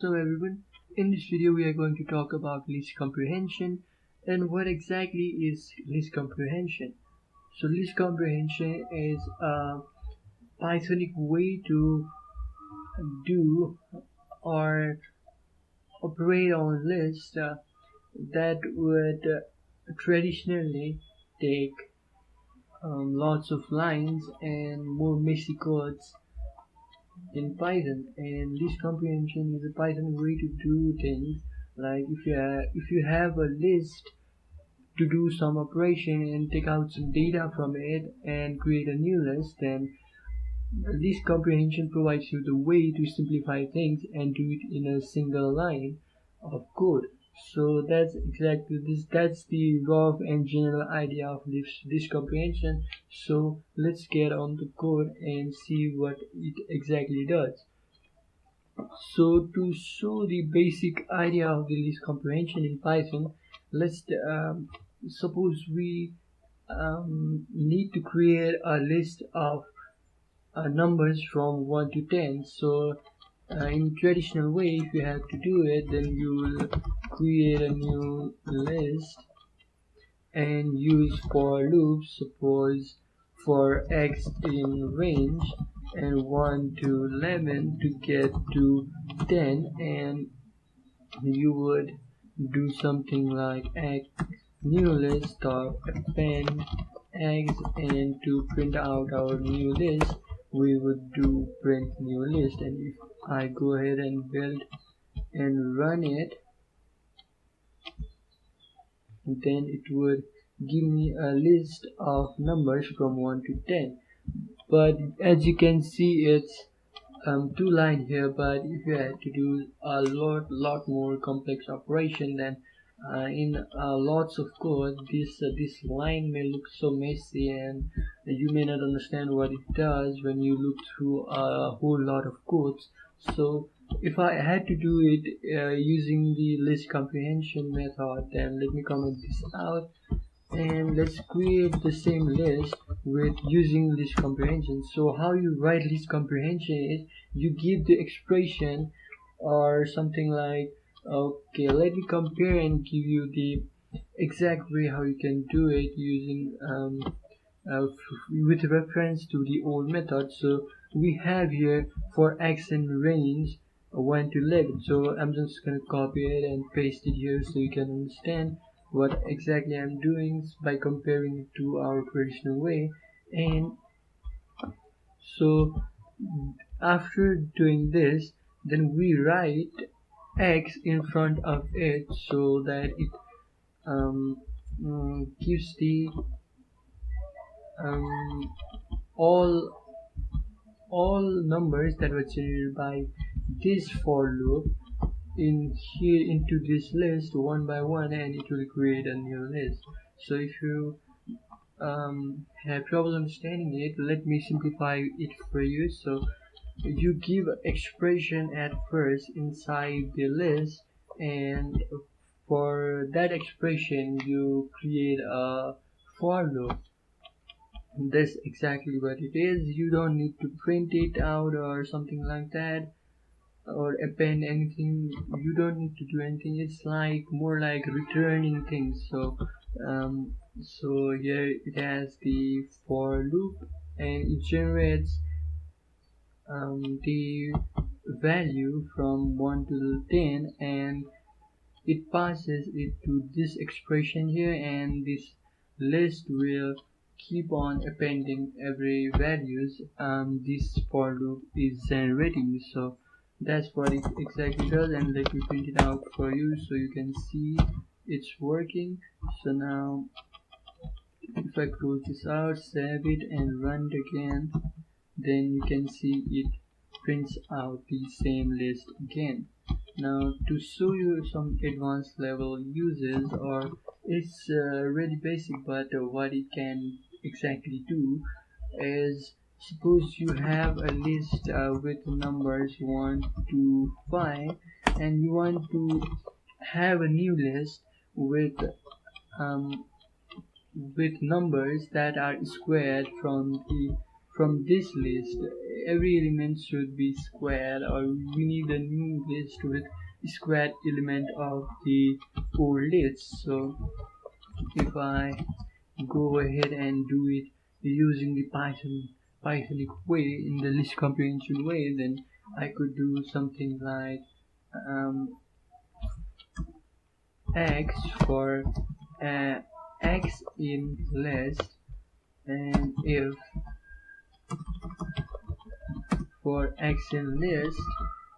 So everyone, in this video we are going to talk about list comprehension and what exactly is list comprehension. So list comprehension is a Pythonic way to do or operate on lists that would traditionally take lots of lines and more messy codes in Python. And list comprehension is a Python way to do things like if you have a list to do some operation and take out some data from it and create a new list, then list comprehension provides you the way to simplify things and do it in a single line of code. So that's exactly this. That's the rough and general idea of list comprehension. So let's get on the code and see what it exactly does. So to show the basic idea of the list comprehension in Python, let's suppose we need to create a list of numbers from 1 to 10. So in traditional way, if you have to do it, then you will create a new list and use for loops, suppose for x in range and 1 to 11 to get to 10, and you would do something like x new list or append x, and to print out our new list we would do print new list. And if I go ahead and build and run it, then it would give me a list of numbers from 1 to 10. But as you can see, it's two line here, but if you had to do a lot more complex operation, then in lots of code, this line may look so messy and you may not understand what it does when you look through a whole lot of codes. So if I had to do it using the list comprehension method, then let me comment this out and let's create the same list with using list comprehension. So how you write list comprehension is you give the expression or something like, okay, let me compare and give you the exact way how you can do it using with reference to the old method. So we have here for x in range 1 to 11. So I'm just gonna copy it and paste it here so you can understand what exactly I'm doing by comparing it to our traditional way. And so after doing this, then we write x in front of it so that it gives the um, all numbers that were generated by this for loop in here into this list one by one, and it will create a new list. So if you have trouble understanding it, let me simplify it for you. So you give expression at first inside the list, and for that expression you create a for loop. That's exactly what it is. You don't need to print it out or something like that or append anything. You don't need to do anything. It's like more like returning things. So here it has the for loop and it generates the value from 1 to 10, and it passes it to this expression here, and this list will keep on appending every values this for loop is generating. So that's what it exactly does, and let me print it out for you so you can see it's working. So now if I close this out, save it and run it again, then you can see it prints out the same list again. Now to show you some advanced level uses, or it's really basic, but what it can exactly do is, suppose you have a list with numbers 1 to 5 and you want to have a new list um, with numbers that are squared from the from this list every element should be square, or we need a new list with squared element of the old list. So if I go ahead and do it using the Pythonic way, in the list comprehension way, then I could do something like x for x in list, and if for x in list,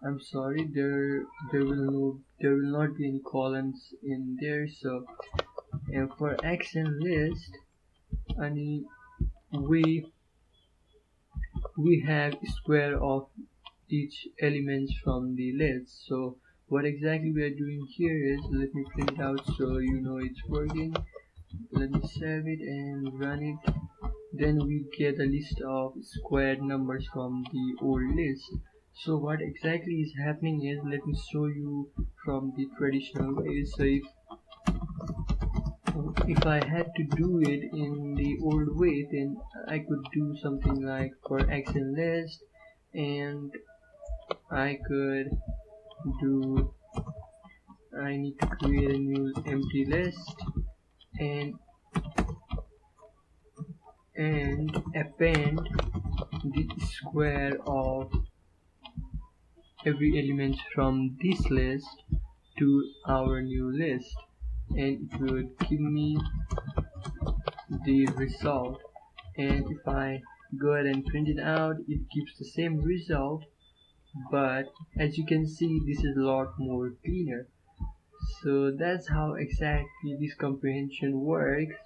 I'm sorry, there will not be any columns in there. So for x in list, and we have square of each elements from the list. So what exactly we are doing here is, let me print it out so you know it's working. Let me save it and run it. Then we get a list of squared numbers from the old list. So what exactly is happening is, let me show you from the traditional way. So if I had to do it in the old way, then I could do something like for x in list, and I need to create a new empty list and append the square of every element from this list to our new list, and it would give me the result. And if I go ahead and print it out, it gives the same result, but as you can see, this is a lot more cleaner. So that's how exactly this comprehension works.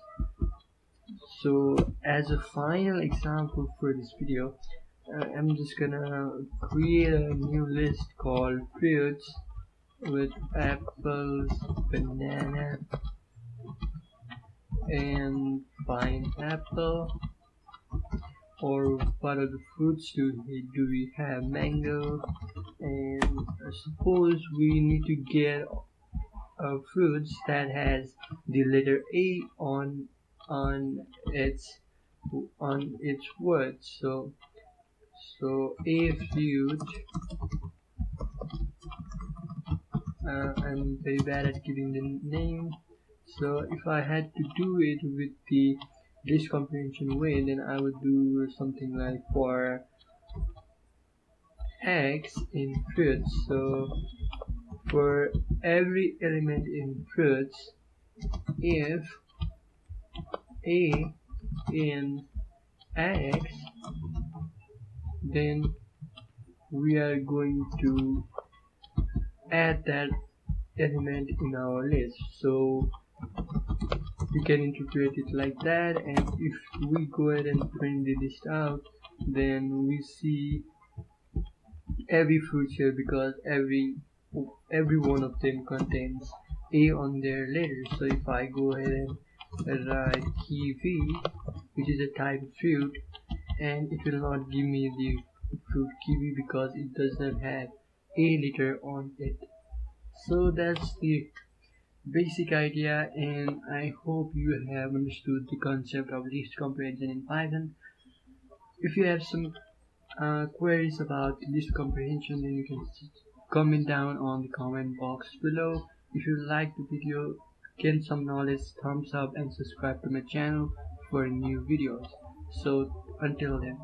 So as a final example for this video, I'm just gonna create a new list called fruits with apples, banana, and pineapple. Or what other fruits do we have? Mango. And suppose we need to get fruits that has the letter A on its word. So a fruit. I'm very bad at giving the name. So if I had to do it with the list comprehension way, then I would do something like for x in fruits. So for every element in fruits, if a in x, then we are going to add that element in our list. So you can interpret it like that, and if we go ahead and print the list out, then we see every fruit here, because every one of them contains A on their letters. So if I go ahead and write kiwi, which is a type of fruit, and it will not give me the fruit kiwi because it does not have A letter on it. So that's the basic idea, and I hope you have understood the concept of list comprehension in Python. If you have some queries about list comprehension, then you can comment down on the comment box below. If you like the video, gain some knowledge, thumbs up and subscribe to my channel for new videos. So until then.